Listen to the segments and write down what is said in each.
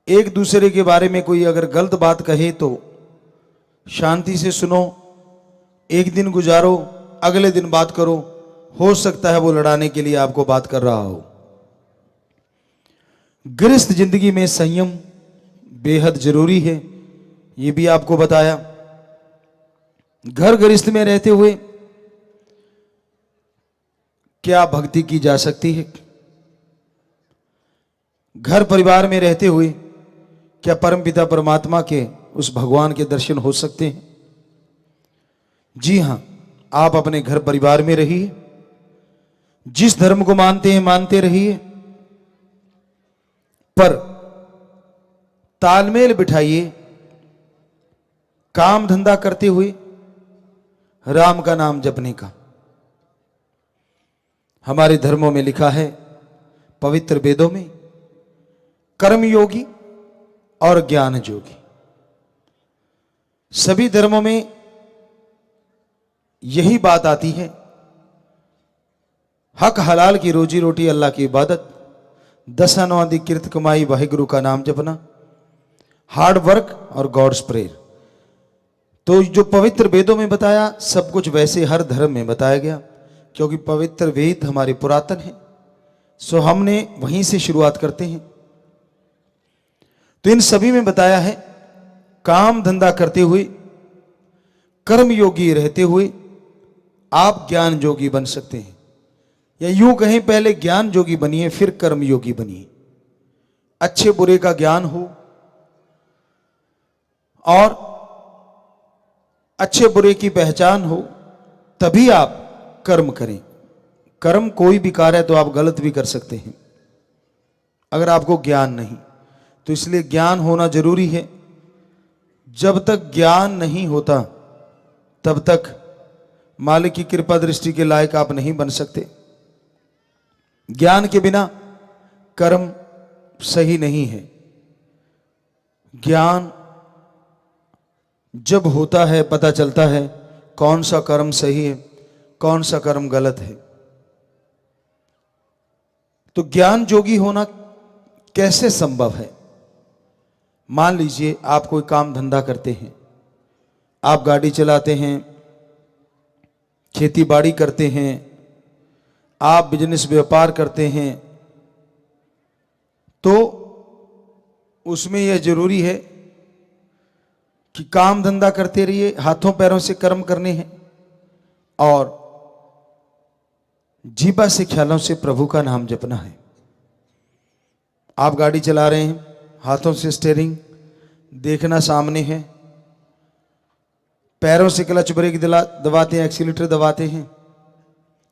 एक दूसरे के बारे में कोई अगर गलत बात कहे तो शांति से सुनो, एक दिन गुजारो, अगले दिन बात करो। हो सकता है वो लड़ाने के लिए आपको बात कर रहा हो। गृहस्थ जिंदगी में संयम बेहद जरूरी है, ये भी आपको बताया। घर गृहस्थ में रहते हुए क्या भक्ति की जा सकती है? घर परिवार में रहते हुए क्या परमपिता परमात्मा के उस भगवान के दर्शन हो सकते हैं? जी हां, आप अपने घर परिवार में रहिए, जिस धर्म को मानते हैं मानते रहिए, पर तालमेल बिठाइए। काम धंधा करते हुए राम का नाम जपने का। हमारे धर्मों में लिखा है, पवित्र वेदों में, कर्म योगी और ज्ञान योगी। सभी धर्मों में यही बात आती है, हक हलाल की रोजी रोटी, अल्लाह की इबादत, दशानवादी कृत कमाई, वाहिगुरु का नाम जपना, हार्ड वर्क और गॉड्स प्रेयर। तो जो पवित्र वेदों में बताया सब कुछ वैसे हर धर्म में बताया गया, क्योंकि पवित्र वेद हमारे पुरातन हैं। सो हमने वहीं से शुरुआत करते हैं। तो इन सभी में बताया है, काम धंधा करते हुए, कर्म योगी रहते हुए आप ज्ञान योगी बन सकते हैं। या यूं कहें, पहले ज्ञान योगी बनिए, फिर कर्म योगी बनिए। अच्छे बुरे का ज्ञान हो और अच्छे बुरे की पहचान हो, तभी आप कर्म करें। कर्म कोई भी कार्य है तो आप गलत भी कर सकते हैं अगर आपको ज्ञान नहीं। तो इसलिए ज्ञान होना जरूरी है। जब तक ज्ञान नहीं होता तब तक मालिक की कृपा दृष्टि के लायक आप नहीं बन सकते। ज्ञान के बिना कर्म सही नहीं है। ज्ञान जब होता है पता चलता है कौन सा कर्म सही है, कौन सा कर्म गलत है। तो ज्ञान योगी होना कैसे संभव है? मान लीजिए आप कोई काम धंधा करते हैं, आप गाड़ी चलाते हैं, खेती बाड़ी करते हैं, आप बिजनेस व्यापार करते हैं, तो उसमें यह जरूरी है कि काम धंधा करते रहिए, हाथों पैरों से कर्म करने हैं और जीवा से ख्यालों से प्रभु का नाम जपना है। आप गाड़ी चला रहे हैं, हाथों से स्टीयरिंग देखना सामने है, पैरों से क्लच ब्रेक दबाते हैं, एक्सीलेटर दबाते हैं।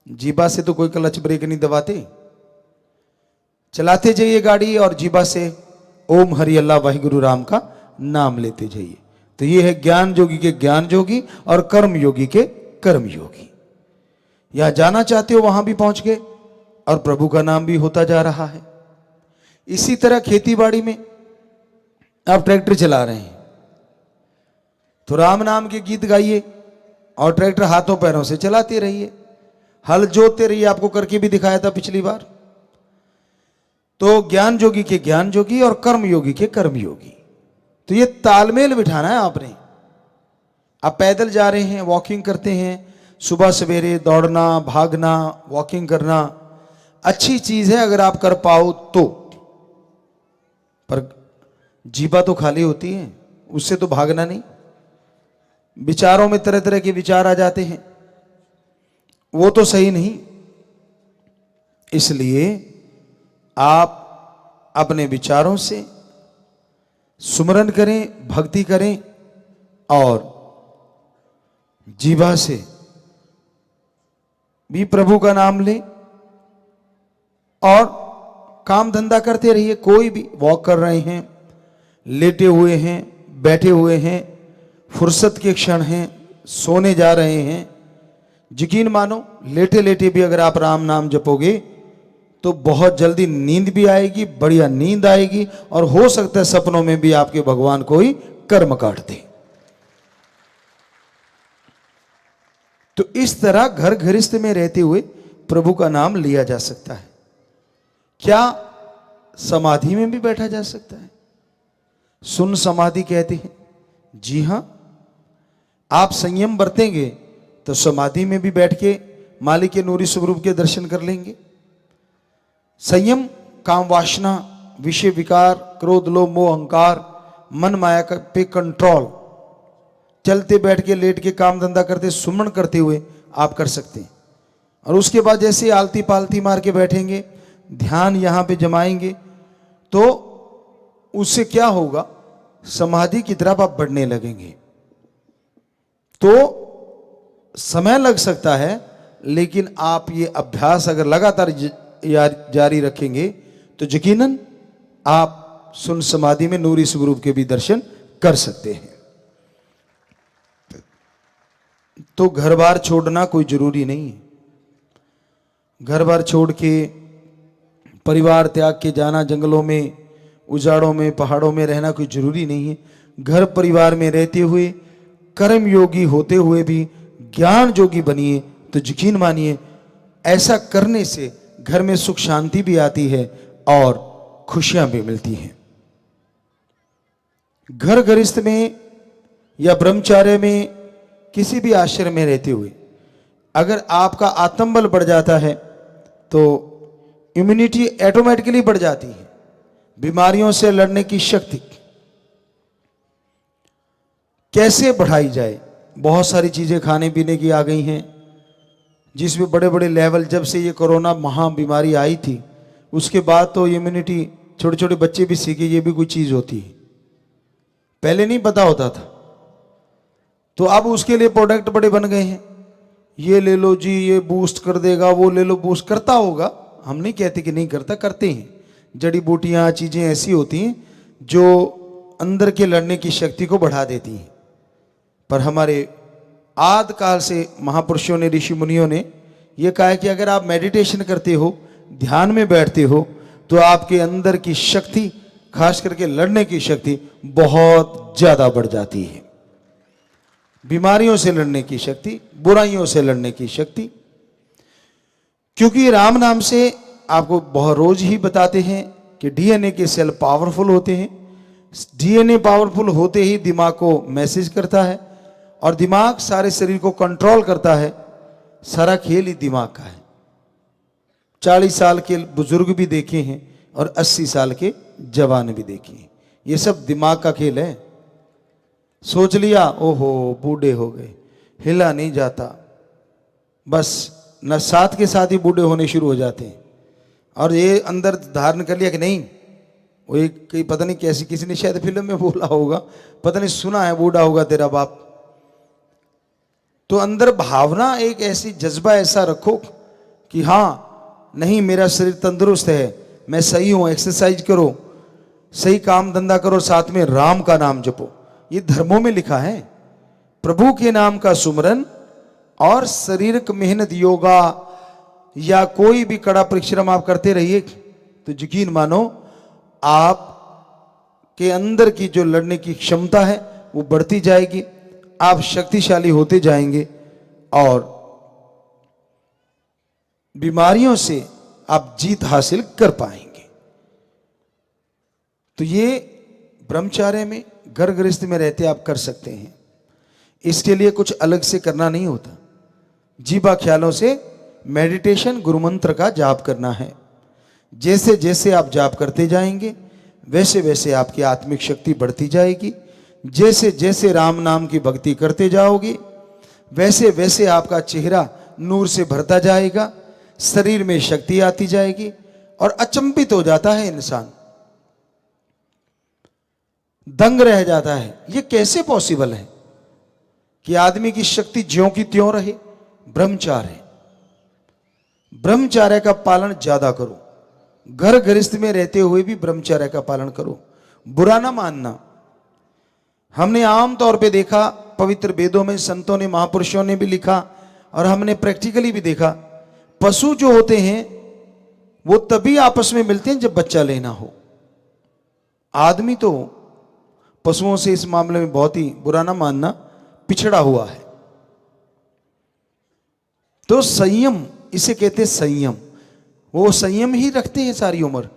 जीवा से तो कोई क्लच ब्रेक नहीं दबाते। चलाते जाइए गाड़ी और जीवा से ओम हरि अल्लाह वाहिगुरु राम का नाम लेते जाइए। तो ये है ज्ञान योगी के ज्ञान योगी और कर्म योगी के कर्म योगी। यहां जाना चाहते हो वहां भी पहुंच गए और प्रभु का नाम भी होता जा रहा है। इसी तरह खेती बाड़ी में आप ट्रैक्टर चला रहे हैं तो राम नाम के गीत गाइए और ट्रैक्टर हाथों पैरों से चलाते रहिए, हल जोतते रहिए। आपको करके भी दिखाया था पिछली बार। तो ज्ञान योगी के ज्ञान योगी और कर्म योगी के कर्म योगी। तो ये तालमेल बिठाना है आपने। आप पैदल जा रहे हैं, वॉकिंग करते हैं, सुबह सवेरे दौड़ना, भागना, वॉकिंग करना अच्छी चीज है अगर आप कर पाओ तो। पर जीवा तो खाली होती है, उससे तो भागना नहीं। विचारों में तरह तरह के विचार आ जाते हैं, वो तो सही नहीं। इसलिए आप अपने विचारों से सुमरन करें, भक्ति करें और जीवा से भी प्रभु का नाम लें और काम धंधा करते रहिए। कोई भी वॉक कर रहे हैं, लेटे हुए हैं, बैठे हुए हैं, फुर्सत के क्षण हैं, सोने जा रहे हैं, यकीन मानो लेटे लेटे भी अगर आप राम नाम जपोगे तो बहुत जल्दी नींद भी आएगी, बढ़िया नींद आएगी और हो सकता है सपनों में भी आपके भगवान कोई कर्म काट दे। तो इस तरह घर गृहस्थ में रहते हुए प्रभु का नाम लिया जा सकता है। क्या समाधि में भी बैठा जा सकता है? सुन समाधि कहते हैं। जी हां, आप संयम बरतेंगे तो समाधि में भी बैठ के मालिक के नूरी स्वरूप के दर्शन कर लेंगे। संयम काम वासना, विषय विकार, क्रोध, लोभ, मोह, अहंकार, मन माया पे कंट्रोल, चलते बैठ के लेट के काम धंधा करते सुमन करते हुए आप कर सकते हैं। और उसके बाद जैसे आलती पालती मार के बैठेंगे, ध्यान यहां पे जमाएंगे, तो उससे क्या होगा, समाधि की तरफ आप बढ़ने लगेंगे। तो समय लग सकता है, लेकिन आप ये अभ्यास अगर लगातार जारी रखेंगे तो यकीनन आप सुन समाधि में नूरी स्वरूप के भी दर्शन कर सकते हैं। तो घर बार छोड़ना कोई जरूरी नहीं है। घर बार छोड़ के, परिवार त्याग के जाना, जंगलों में, उजाड़ों में, पहाड़ों में रहना कोई जरूरी नहीं है। घर परिवार में रहते हुए, कर्म योगी होते हुए भी ज्ञान योगी बनिए तो यकीन मानिए ऐसा करने से घर में सुख शांति भी आती है और खुशियां भी मिलती हैं। घर गृहस्थ में या ब्रह्मचार्य में, किसी भी आश्रम में रहते हुए अगर आपका आत्मबल बढ़ जाता है तो इम्यूनिटी ऑटोमेटिकली बढ़ जाती है। बीमारियों से लड़ने की शक्ति कैसे बढ़ाई जाए, बहुत सारी चीजें खाने पीने की आ गई हैं, जिसमें बड़े बड़े लेवल, जब से ये कोरोना महाबीमारी आई थी उसके बाद तो इम्यूनिटी, छोटे छोटे बच्चे भी सीखे ये भी कोई चीज होती है, पहले नहीं पता होता था। तो अब उसके लिए प्रोडक्ट बड़े बन गए हैं, ये ले लो जी, ये बूस्ट कर देगा, वो ले लो, बूस्ट करता होगा, हम नहीं कहते कि नहीं करता, करते हैं। जड़ी बूटियां, चीजें ऐसी होती हैं जो अंदर के लड़ने की शक्ति को बढ़ा देती हैं। पर हमारे आद काल से महापुरुषों ने, ऋषि मुनियों ने यह कहा है कि अगर आप मेडिटेशन करते हो, ध्यान में बैठते हो, तो आपके अंदर की शक्ति, खास करके लड़ने की शक्ति बहुत ज्यादा बढ़ जाती है। बीमारियों से लड़ने की शक्ति, बुराइयों से लड़ने की शक्ति। क्योंकि राम नाम से आपको बहुत रोज ही बताते हैं कि डीएनए के सेल पावरफुल होते हैं। डीएनए पावरफुल होते ही दिमाग को मैसेज करता है और दिमाग सारे शरीर को कंट्रोल करता है। सारा खेल ही दिमाग का है। 40 साल के बुजुर्ग भी देखे हैं और 80 साल के जवान भी देखे हैं। ये सब दिमाग का खेल है। सोच लिया, ओहो बूढ़े हो गए, हिला नहीं जाता, बस न साथ के साथ ही बूढ़े होने शुरू हो जाते हैं। और ये अंदर धारण कर लिया कि नहीं, वो एक कहीं पता नहीं कैसी, किसी ने शायद फिल्म में बोला होगा, पता नहीं सुना है, बूढ़ा होगा तेरा बाप। तो अंदर भावना, एक ऐसी जज्बा ऐसा रखो कि हाँ नहीं, मेरा शरीर तंदुरुस्त है, मैं सही हूं, एक्सरसाइज करो, सही काम धंधा करो, साथ में राम का नाम जपो। ये धर्मों में लिखा है, प्रभु के नाम का सुमरन और शारीरिक मेहनत, योगा या कोई भी कड़ा परिश्रम आप करते रहिए तो यकीन मानो आप के अंदर की जो लड़ने की क्षमता है वो बढ़ती जाएगी, आप शक्तिशाली होते जाएंगे और बीमारियों से आप जीत हासिल कर पाएंगे। तो ये ब्रह्मचार्य में, घर गृहस्थ में रहते आप कर सकते हैं। इसके लिए कुछ अलग से करना नहीं होता। जीवा ख्यालों से मेडिटेशन, गुरुमंत्र का जाप करना है। जैसे जैसे आप जाप करते जाएंगे वैसे वैसे आपकी आत्मिक शक्ति बढ़ती जाएगी। जैसे जैसे राम नाम की भक्ति करते जाओगे वैसे वैसे आपका चेहरा नूर से भरता जाएगा, शरीर में शक्ति आती जाएगी और अचंभित हो जाता है इंसान, दंग रह जाता है। ये कैसे पॉसिबल है कि आदमी की शक्ति ज्यों की त्यों रहे? ब्रह्मचार्य, ब्रह्मचार्य का पालन ज्यादा करो। घर गृहस्थ में रहते हुए भी ब्रह्मचार्य का पालन करो, बुरा ना मानना। हमने आम तौर पे देखा, पवित्र वेदों में संतों ने, महापुरुषों ने भी लिखा और हमने प्रैक्टिकली भी देखा, पशु जो होते हैं वो तभी आपस में मिलते हैं जब बच्चा लेना हो। आदमी तो पशुओं से इस मामले में बहुत ही, बुरा ना मानना, पिछड़ा हुआ है। तो संयम, इसे कहते हैं संयम। वो संयम ही रखते हैं सारी उम्र।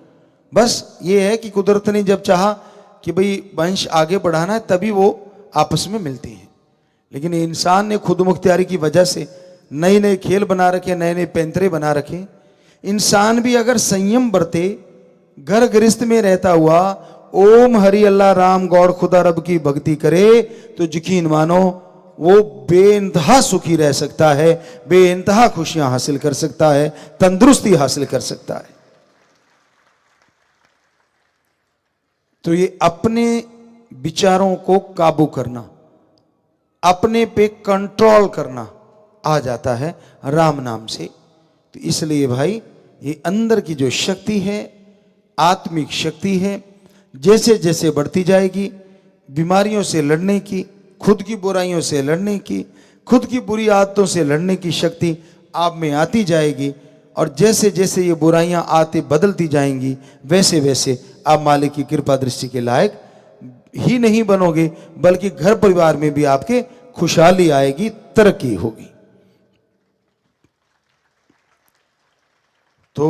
बस ये है कि कुदरत ने जब चाहा कि भाई वंश आगे बढ़ाना है, तभी वो आपस में मिलती हैं। लेकिन इंसान ने खुद मुख्तियारी की वजह से नए नए खेल बना रखे, नए नए पैंतरे बना रखे। इंसान भी अगर संयम बरते, घर गृहस्थ में रहता हुआ ओम हरि अल्लाह राम गौर खुदा रब की भक्ति करे, तो यकीन मानो वो बेइंतहा सुखी रह सकता है, बेइंतहा खुशियां हासिल कर सकता है, तंदुरुस्ती हासिल कर सकता है। तो ये अपने विचारों को काबू करना, अपने पे कंट्रोल करना आ जाता है राम नाम से। तो इसलिए भाई ये अंदर की जो शक्ति है, आत्मिक शक्ति है, जैसे जैसे बढ़ती जाएगी, बीमारियों से लड़ने की, खुद की बुराइयों से लड़ने की, खुद की बुरी आदतों से लड़ने की शक्ति आप में आती जाएगी। और जैसे जैसे ये बुराइयां आती बदलती जाएंगी, वैसे वैसे आप मालिक की कृपा दृष्टि के लायक ही नहीं बनोगे, बल्कि घर परिवार में भी आपके खुशहाली आएगी, तरक्की होगी। तो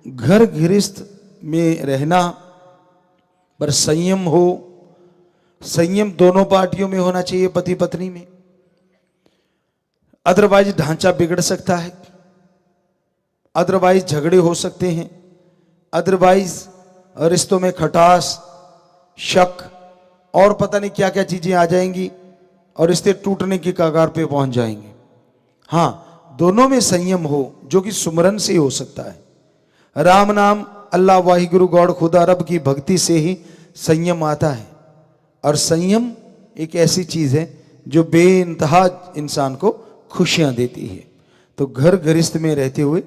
घर गृहस्थ में रहना पर संयम हो, संयम दोनों पार्टियों में होना चाहिए, पति पत्नी में। अदरवाइज ढांचा बिगड़ सकता है, अदरवाइज झगड़े हो सकते हैं, अदरवाइज रिश्तों में खटास, शक और पता नहीं क्या क्या चीजें आ जाएंगी और रिश्ते टूटने की कगार पे पहुंच जाएंगे। हाँ, दोनों में संयम हो, जो कि सुमरन से ही हो सकता है। राम नाम, अल्लाह वाहिगुरु गॉड खुदा रब की भक्ति से ही संयम आता है। और संयम एक ऐसी चीज है जो बेइंतहा इंसान को खुशियां देती है। तो घर गृहस्थ में रहते हुए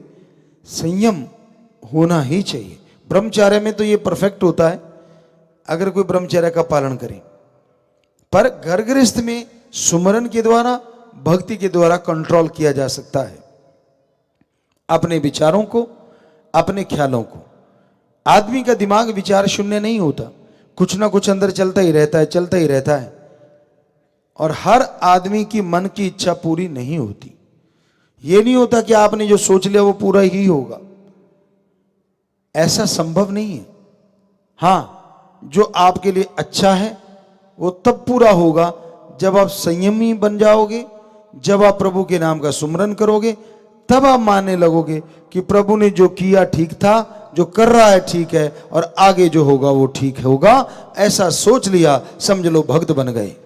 संयम होना ही चाहिए। ब्रह्मचर्य में तो ये परफेक्ट होता है अगर कोई ब्रह्मचर्य का पालन करे, पर घर गृहस्थ में सुमरन के द्वारा, भक्ति के द्वारा कंट्रोल किया जा सकता है अपने विचारों को, अपने ख्यालों को। आदमी का दिमाग विचार शून्य नहीं होता, कुछ ना कुछ अंदर चलता ही रहता है, चलता ही रहता है। और हर आदमी की मन की इच्छा पूरी नहीं होती। ये नहीं होता कि आपने जो सोच लिया वो पूरा ही होगा, ऐसा संभव नहीं है। हाँ, जो आपके लिए अच्छा है वो तब पूरा होगा जब आप संयमी बन जाओगे, जब आप प्रभु के नाम का सुमरन करोगे, तब आप मानने लगोगे कि प्रभु ने जो किया ठीक था, जो कर रहा है ठीक है, और आगे जो होगा वो ठीक होगा। ऐसा सोच लिया, समझ लो भक्त बन गए।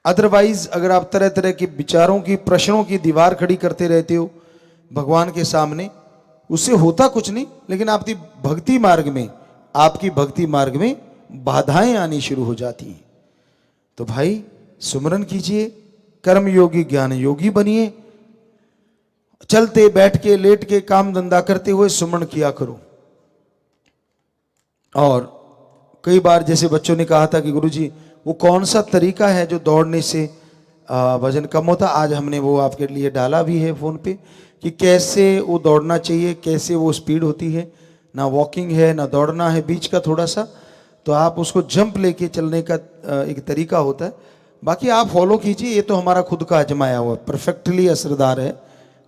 अदरवाइज अगर आप तरह तरह के विचारों की, प्रश्नों की दीवार खड़ी करते रहते हो भगवान के सामने, उससे होता कुछ नहीं, लेकिन आपकी भक्ति मार्ग में, आपकी भक्ति मार्ग में बाधाएं आनी शुरू हो जाती हैं। तो भाई सुमरन कीजिए, कर्म योगी ज्ञान योगी बनिए, चलते बैठ के लेट के काम धंधा करते हुए सुमरन किया करो। और कई बार जैसे बच्चों ने कहा था कि गुरुजी वो कौन सा तरीका है जो दौड़ने से वजन कम होता, आज हमने वो आपके लिए डाला भी है फोन पे कि कैसे वो दौड़ना चाहिए, कैसे वो स्पीड होती है। ना वॉकिंग है ना दौड़ना है, बीच का थोड़ा सा, तो आप उसको जंप लेके चलने का एक तरीका होता है। बाकी आप फॉलो कीजिए, ये तो हमारा खुद का आजमाया हुआ परफेक्टली असरदार है।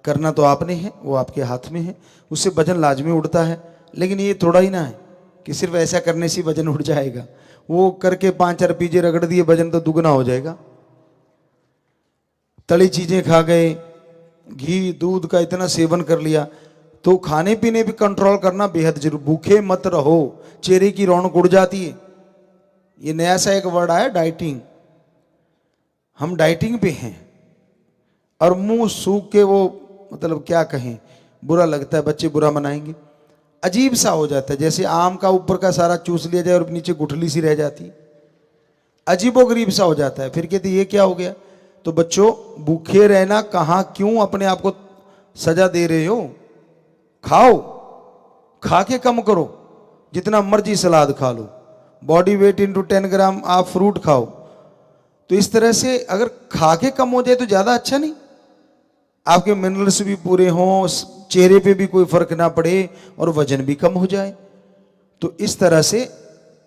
करना तो आपने है, वो आपके हाथ में है, उससे वजन लाजमी उड़ता है। लेकिन ये थोड़ा ही ना है कि सिर्फ ऐसा करने से वजन उड़ जाएगा, वो करके 5-4 पिज्जे रगड़ दिए वजन तो दुगना हो जाएगा। तली चीजें खा गए, घी दूध का इतना सेवन कर लिया, तो खाने पीने पे कंट्रोल करना बेहद जरूर। भूखे मत रहो, चेहरे की रौनक उड़ जाती है। ये नया सा एक वर्ड आया, डाइटिंग। हम डाइटिंग पे हैं और मुंह सूख के वो, मतलब क्या कहें, बुरा लगता है, बच्चे बुरा मनाएंगे, अजीब सा हो जाता है, जैसे आम का ऊपर का सारा चूस लिया जाए और नीचे गुठली सी रह जाती, अजीबोगरीब सा हो जाता है। फिर कहते ये क्या हो गया। तो बच्चों, भूखे रहना कहाँ, क्यों अपने आप को सजा दे रहे हो। खाओ, खा के कम करो, जितना मर्जी सलाद खा लो, बॉडी वेट इंटू 10 ग्राम आप फ्रूट खाओ। तो इस तरह से अगर खा के कम हो जाए तो ज्यादा अच्छा नहीं, आपके मिनरल्स भी पूरे हों, चेहरे पे भी कोई फर्क ना पड़े और वजन भी कम हो जाए। तो इस तरह से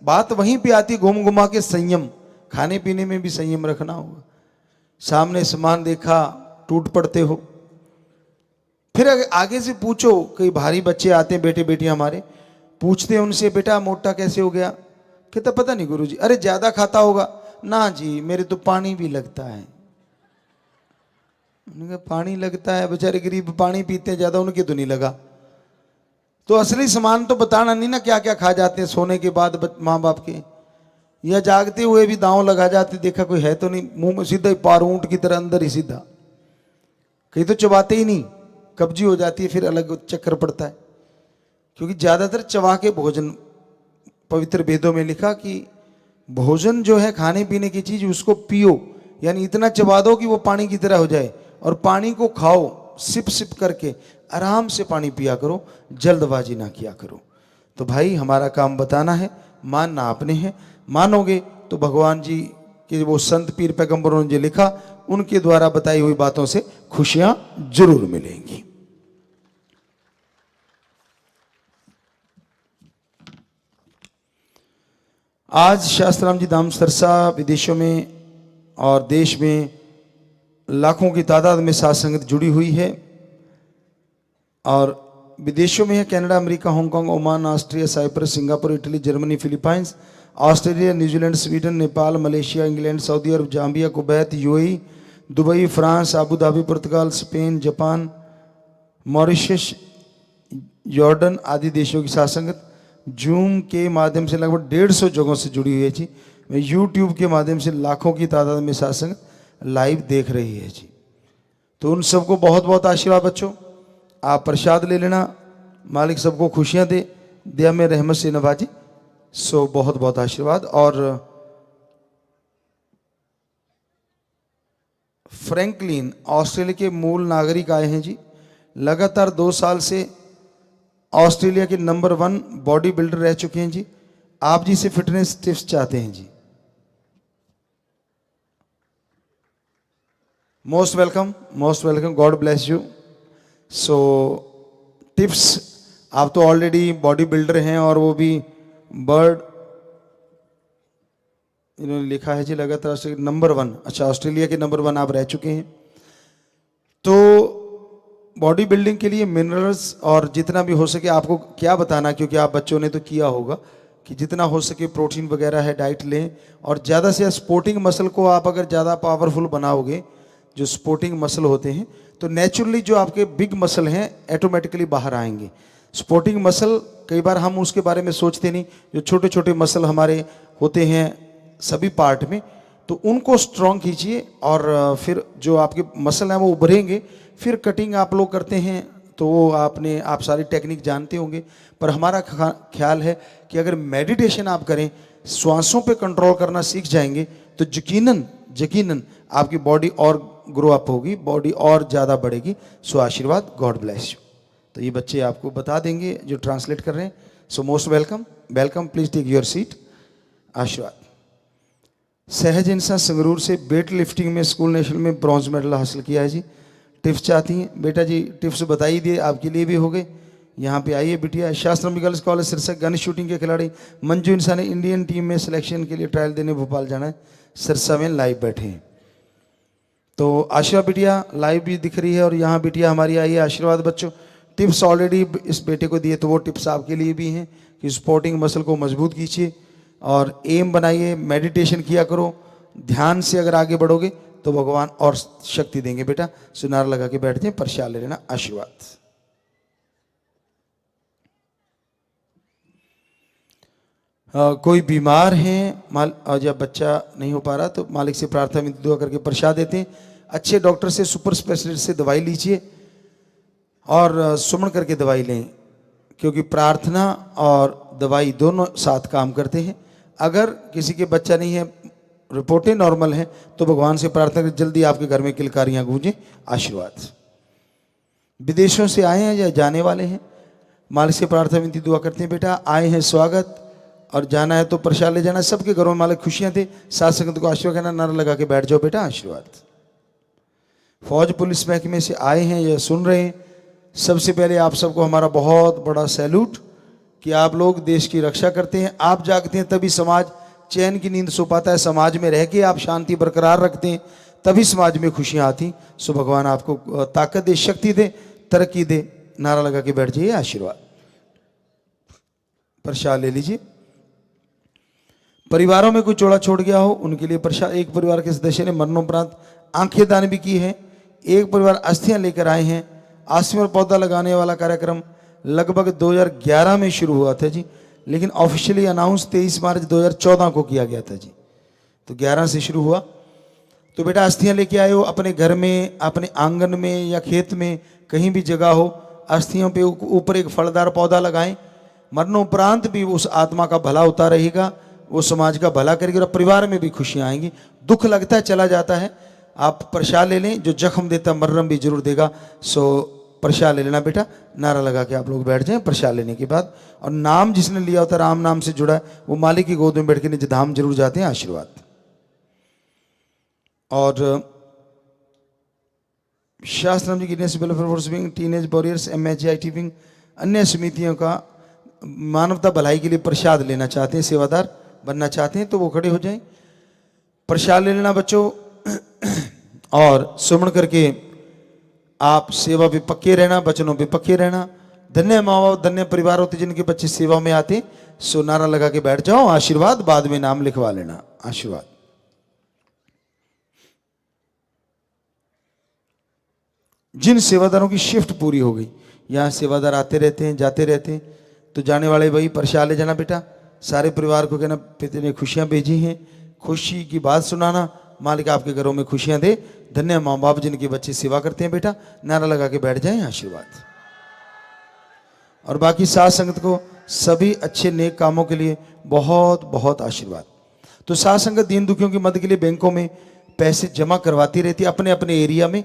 बात वहीं पे आती, घूम घुमा के संयम, खाने पीने में भी संयम रखना होगा। सामने सामान देखा टूट पड़ते हो, फिर आगे से पूछो, कई भारी बच्चे आते हैं, बेटे बेटियां हमारे, पूछते हैं उनसे, बेटा मोटा कैसे हो गया? कहता पता नहीं गुरुजी। अरे ज्यादा खाता होगा। ना जी, मेरे तो पानी भी लगता है। उन्होंने कहा पानी लगता है? बेचारे गरीब पानी पीते हैं ज्यादा, उनके तो नहीं लगा। तो असली सामान तो बताना नहीं ना, क्या क्या खा जाते हैं सोने के बाद माँ बाप के, या जागते हुए भी दांव लगा जाते, देखा कोई है तो नहीं, मुंह में सीधा ही पार ऊंट की तरह अंदर ही सीधा। कहीं तो चबाते ही नहीं, कब्जी हो जाती है, फिर अलग चक्कर पड़ता है। क्योंकि ज्यादातर चबा के भोजन, पवित्र वेदों में लिखा कि भोजन जो है खाने पीने की चीज, उसको पियो, यानी इतना चबा दो कि वो पानी की तरह हो जाए, और पानी को खाओ सिप सिप करके, आराम से पानी पिया करो, जल्दबाजी ना किया करो। तो भाई हमारा काम बताना है, मानना आपने है। मानोगे तो भगवान जी के वो संत पीर पैगंबरों ने जो लिखा, उनके द्वारा बताई हुई बातों से खुशियां जरूर मिलेंगी। आज शास्त्राम जी धाम सरसा विदेशों में और देश में लाखों की तादाद में साध संगत जुड़ी हुई है, और विदेशों में है Canada, America, Hong Kong, Oman, Austria, Cyprus, Singapore, Italy, Germany, Philippines, Australia, New Zealand, Sweden, Nepal, Malaysia, England, Saudi Arab, Zambia, Kuwait, UAE, Dubai, France, Abu Dhabi, पुर्तगाल, स्पेन, जापान, मॉरिशस, जॉर्डन आदि देशों की साध संगत जूम के माध्यम से लगभग 150 जगहों से जुड़ी हुई है जी। मैं यूट्यूब के माध्यम से लाखों की तादाद में साध संगत लाइव देख रही है जी। तो उन सबको बहुत बहुत आशीर्वाद बच्चों। आप प्रसाद ले लेना, मालिक सबको खुशियां दे, दिया में रहमत से नवाजे। सो बहुत बहुत आशीर्वाद। और फ्रैंकलिन ऑस्ट्रेलिया के मूल नागरिक आए हैं जी। लगातार 2 साल से ऑस्ट्रेलिया के नंबर 1 बॉडी बिल्डर रह चुके हैं जी। आप जी से फिटनेस टिप्स चाहते हैं जी। Most welcome, most welcome, God bless you. So tips, आप तो ऑलरेडी बॉडी बिल्डर हैं, और वो भी बर्ड, इन्होंने लिखा है जी लगातार नंबर 1। अच्छा, ऑस्ट्रेलिया के नंबर 1 आप रह चुके हैं। तो बॉडी बिल्डिंग के लिए मिनरल्स और जितना भी हो सके आपको क्या बताना, क्योंकि आप बच्चों ने तो किया होगा कि जितना हो सके प्रोटीन वगैरह है डाइट लें, और ज़्यादा से स्पोर्टिंग मसल को आप अगर ज़्यादा पावरफुल बनाओगे, जो स्पोर्टिंग मसल होते हैं, तो नेचुरली जो आपके बिग मसल हैं ऑटोमेटिकली बाहर आएंगे। स्पोर्टिंग मसल कई बार हम उसके बारे में सोचते नहीं, जो छोटे छोटे मसल हमारे होते हैं सभी पार्ट में, तो उनको स्ट्रॉन्ग कीजिए, और फिर जो आपके मसल हैं वो उभरेंगे। फिर कटिंग आप लोग करते हैं तो वो आप सारी टेक्निक जानते होंगे, पर हमारा ख्याल है कि अगर मेडिटेशन आप करें, श्वासों पे कंट्रोल करना सीख जाएंगे, तो यकीनन आपकी बॉडी और ग्रो अप होगी, बॉडी और ज़्यादा बढ़ेगी। सो आशीर्वाद, गॉड ब्लेस यू। तो ये बच्चे आपको बता देंगे जो ट्रांसलेट कर रहे हैं। So most welcome, welcome, please take your seat. आशीर्वाद। सहज इंसान संगरूर से वेट लिफ्टिंग में स्कूल नेशनल में ब्रॉन्ज मेडल हासिल किया है जी। टिप्स चाहती हैं बेटा जी? टिप्स बताई दिए, आपके लिए भी हो गए। यहाँ पे आइए बिटिया। Shastram girls college Sirsa gun shooting के खिलाड़ी मंजू इंसान ने इंडियन टीम में सिलेक्शन के लिए ट्रायल देने भोपाल जाना है, सिरसा में लाइव बैठे हैं। तो आशीर्वाद बिटिया लाइव भी दिख रही है, और यहाँ बिटिया हमारी आई है। आशीर्वाद बच्चों। टिप्स ऑलरेडी इस बेटे को दिए, तो वो टिप्स आपके लिए भी हैं कि स्पोर्टिंग मसल को मजबूत कीजिए और एम बनाइए, मेडिटेशन किया करो, ध्यान से अगर आगे बढ़ोगे तो भगवान और शक्ति देंगे। बेटा सुनार लगा के बैठ जाए, प्रसाद ले लेना। आशीर्वाद। कोई बीमार हैं जब बच्चा नहीं हो पा रहा, तो मालिक से प्रार्थना में दुआ करके प्रसाद देते हैं। अच्छे डॉक्टर से, सुपर स्पेशलिस्ट से दवाई लीजिए, और सुमन करके दवाई लें, क्योंकि प्रार्थना और दवाई दोनों साथ काम करते हैं। अगर किसी के बच्चा नहीं है, रिपोर्टें नॉर्मल हैं, तो भगवान से प्रार्थना करें जल्दी आपके घर में किलकारियां गूंजें। आशीर्वाद। विदेशों से आए हैं या जाने वाले हैं, मालिक से प्रार्थना विनती दुआ करते हैं। बेटा आए हैं स्वागत, और जाना है तो प्रसाद ले जाना। सबके घरों में मालिक खुशियां दे। साथ संगत को आशीर्वाद करना, नारा लगा के बैठ जाओ बेटा। आशीर्वाद। फौज पुलिस महकमे से आए हैं या सुन रहे हैं, सबसे पहले आप सबको हमारा बहुत बड़ा सैल्यूट कि आप लोग देश की रक्षा करते हैं। आप जागते हैं तभी समाज चैन की नींद सो पाता है। समाज में रह के आप शांति बरकरार रखते हैं, तभी समाज में खुशियां आती। सो भगवान आपको ताकत दे, शक्ति दे, तरक्की दे। नारा लगा के बैठ जाइए। आशीर्वाद। प्रसाद ले लीजिए। परिवारों में कोई चोड़ा छोड़ गया हो उनके लिए प्रसाद। एक परिवार के सदस्य ने मरणोपरांत आंखें दान भी की है। एक परिवार अस्थियां लेकर आए हैं। आश्रम और पौधा लगाने वाला कार्यक्रम लगभग 2011 में शुरू हुआ था जी, लेकिन ऑफिशियली अनाउंस 23 मार्च 2014 को किया गया था जी। तो 11 से शुरू हुआ। तो बेटा अस्थियां लेके आए हो, अपने घर में, अपने आंगन में या खेत में कहीं भी जगह हो, अस्थियों पे ऊपर एक फलदार पौधा लगाएं। मरणोपरांत भी उस आत्मा का भला होता रहेगा, वो समाज का भला करेगी और परिवार में भी खुशियां आएंगी। दुख लगता है चला जाता है, आप प्रसाद ले लें। जो जख्म देता मर्रम भी जरूर देगा। सो प्रसाद ले लेना बेटा। नारा लगा के आप लोग बैठ जाएं प्रसाद लेने के बाद। और नाम जिसने लिया होता है, राम नाम से जुड़ा है, वो मालिक की गोद में बैठ के निज धाम जरूर जाते हैं आशीर्वाद। और शास्त्रम जी की टीनेज वॉरियर्स MHIT विंग अन्य समितियों का मानवता भलाई के लिए प्रसाद लेना चाहते हैं, सेवादार बनना चाहते हैं तो वो खड़े हो जाएं। प्रसाद ले लेना बच्चों। और सुमन करके आप सेवा पे पक्के रहना, वचनों पे पक्के रहना। धन्य माँ बाप, धन्य परिवार होते जिनके बच्चे सेवा में आते। सो नारा लगा के बैठ जाओ। आशीर्वाद बाद में नाम लिखवा लेना। आशीर्वाद। जिन सेवादारों की शिफ्ट पूरी हो गई, यहाँ सेवादार आते रहते हैं जाते रहते हैं, तो जाने वाले भाई प्रसाद ले जाना बेटा। सारे परिवार को कहना पिता ने खुशियाँ भेजी हैं, खुशी की बात सुनाना, मालिक आपके घरों में खुशियाँ दे। धन्य माँ बाप जिनके बच्चे सेवा करते हैं बेटा। नारा लगा के बैठ जाएं। आशीर्वाद। और बाकी साथ संगत को सभी अच्छे नेक कामों के लिए बहुत बहुत आशीर्वाद। तो साथ संगत दीन दुखियों की मदद के लिए बैंकों में पैसे जमा करवाती रहती है अपने अपने एरिया में।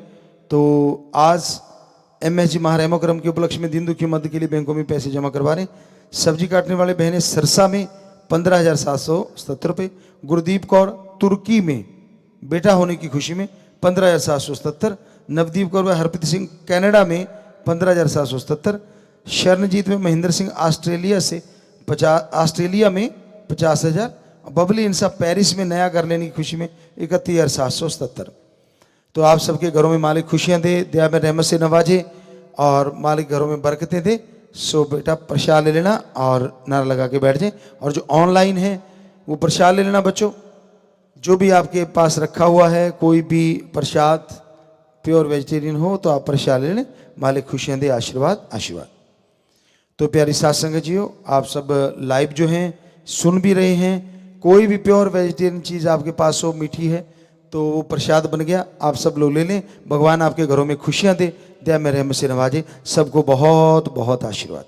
तो आज MSG महारेमोक्रम के उपलक्ष्य में दीन दुखियों मदद के लिए बैंकों में पैसे जमा करवा रहे। सब्जी काटने वाले बहनें सरसा में 15,777 रुपये। गुरदीप कौर तुर्की में बेटा होने की खुशी में 15,777। नवदीप कौर व हरप्रीत सिंह कनाडा में 15,777। शरणजीत में महेंद्र सिंह ऑस्ट्रेलिया में 50,000। बबली इंसाफ पेरिस में नया घर लेने की खुशी में 31,777। तो आप सबके घरों में मालिक खुशियां दे, दया में रहमत से नवाजे और मालिक घरों में बरकतें दे। सो बेटा प्रसाद ले लेना और नारा लगा के बैठ जाए। और जो ऑनलाइन है वो प्रसाद ले लेना बच्चों। जो भी आपके पास रखा हुआ है, कोई भी प्रसाद प्योर वेजिटेरियन हो तो आप प्रसाद ले लें। मालिक खुशियां दे। आशीर्वाद आशीर्वाद। तो प्यारी साथ संगत जियो, आप सब लाइव जो हैं सुन भी रहे हैं। कोई भी प्योर वेजिटेरियन चीज़ आपके पास हो, मीठी है, तो वो प्रसाद बन गया। आप सब लोग ले लें। भगवान आपके घरों में खुशियां दे, दया में रहमत से नवाजे। सबको बहुत बहुत आशीर्वाद।